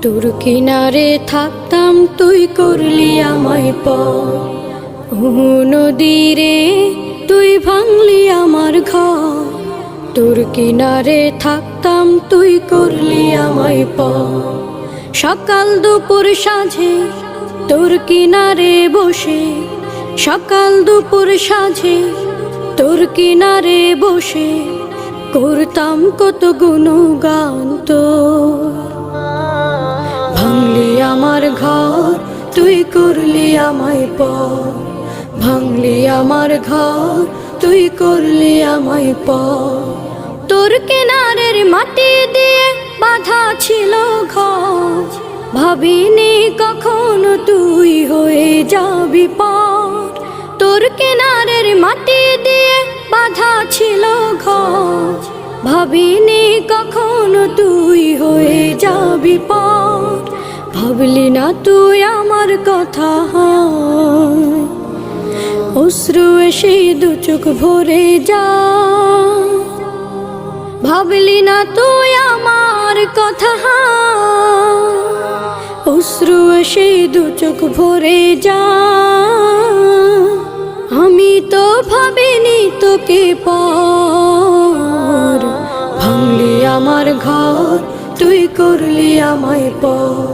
তোর কিনারে থাকতাম তুই করলি আমায় পর। নদী রে তুই ভাঙলি আমার ঘর, তোর কিনারে থাকতাম তুই করলি আমায় পর। সকাল দুপুর সাঁঝে তোর কিনারে বসে, সকাল দুপুর সাঁঝে তোর কিনারে বসে করতাম কত গুণগান তোর। ভাঙলি আমার ঘর তুই করলি আমায় পর, ভাঙলি আমার ঘর তুই করলি আমায় পর। তোর কিনারের মাটি দিয়ে বাঁধা ছিল ঘর, ভাবিনি কখনো তুই হয়ে যাবি পার। তোর কিনারের মাটি দিয়ে বাঁধা ছিল ঘর, ভাবিনি কখনো তুই হয়ে যাবি পার। ভাবলি না তুই আমার কথা, অশ্রু এসে দু চোখ ভরে যা। ভাবলি না তুই আমার কথা, অশ্রু এসে দু চোখ ভরে যা। আমি তো ভাবিনি তোকে পর, ভাঙলি আমার ঘর তুই করলি আমায় পর।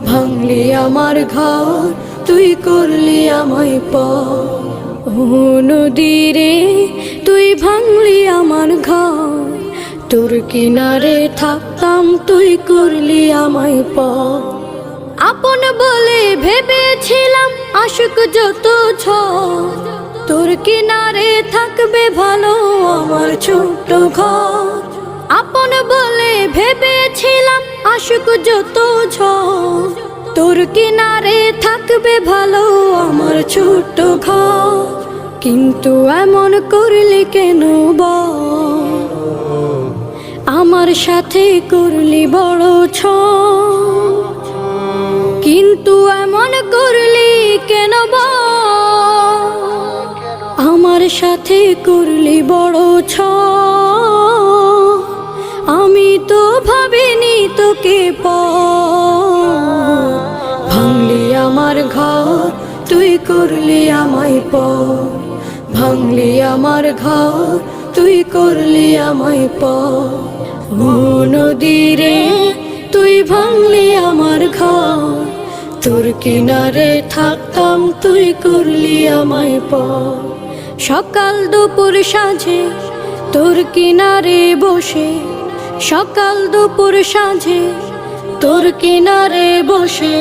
ভাঙলি আমার ঘর তুই করলি আমায় পর। নদী রে তুই ভাঙলি আমার ঘর, তোর কিনারে থাকতাম তুই করলি আমায় পর। আপন বলে ভেবেছিলাম আশুক যত ঝড়, তোর কিনারে থাকবে ভালো আমার ছোট্ট ঘর। আপন বলে ভেবেছিলাম আশুক যত ঝড়, তোর কিনারে থাকবে ভালো আমার ছোট্ট ঘর। কিন্তু এমন করলি কেন বল, আমার সাথে করলি বড় ছল। কিন্তু এমন করলি কেন বল, আমার সাথে করলি বড় ছল। আমি তো ভাবিনি তোকে পর, ভাঙলি আমার ঘর তুই করলি আমায় পর। ভাঙলি আমার ঘর তুই করলি আমায় পর। নদী রে তুই ভাঙলি আমার ঘর, তোর কিনারে থাকতাম তুই করলি আমায় পর। সকাল দুপুর সাঁঝে তোর কিনারে বসে, সকাল দুপুর সাঁঝে তোর কিনারে বসে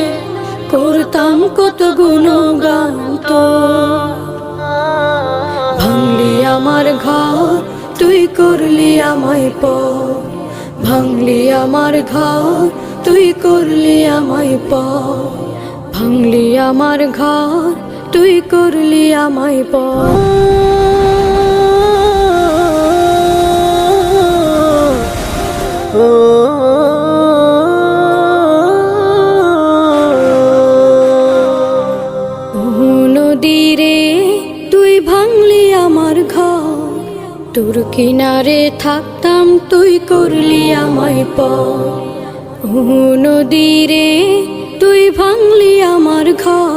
করতাম কত গুণগান তোর। ভাঙলি আমার ঘর তুই করলি আমায় পর, ভাঙলি আমার ঘর তুই করলি আমায় পর। ভাঙলি আমার ঘর তুই করলি আমায় পর। নদী রে তুই ভাঙলি আমার ঘর, তোর কিনারে থাকতাম তুই করলি আমায় পর। নদী রে তুই ভাঙলি আমার ঘর,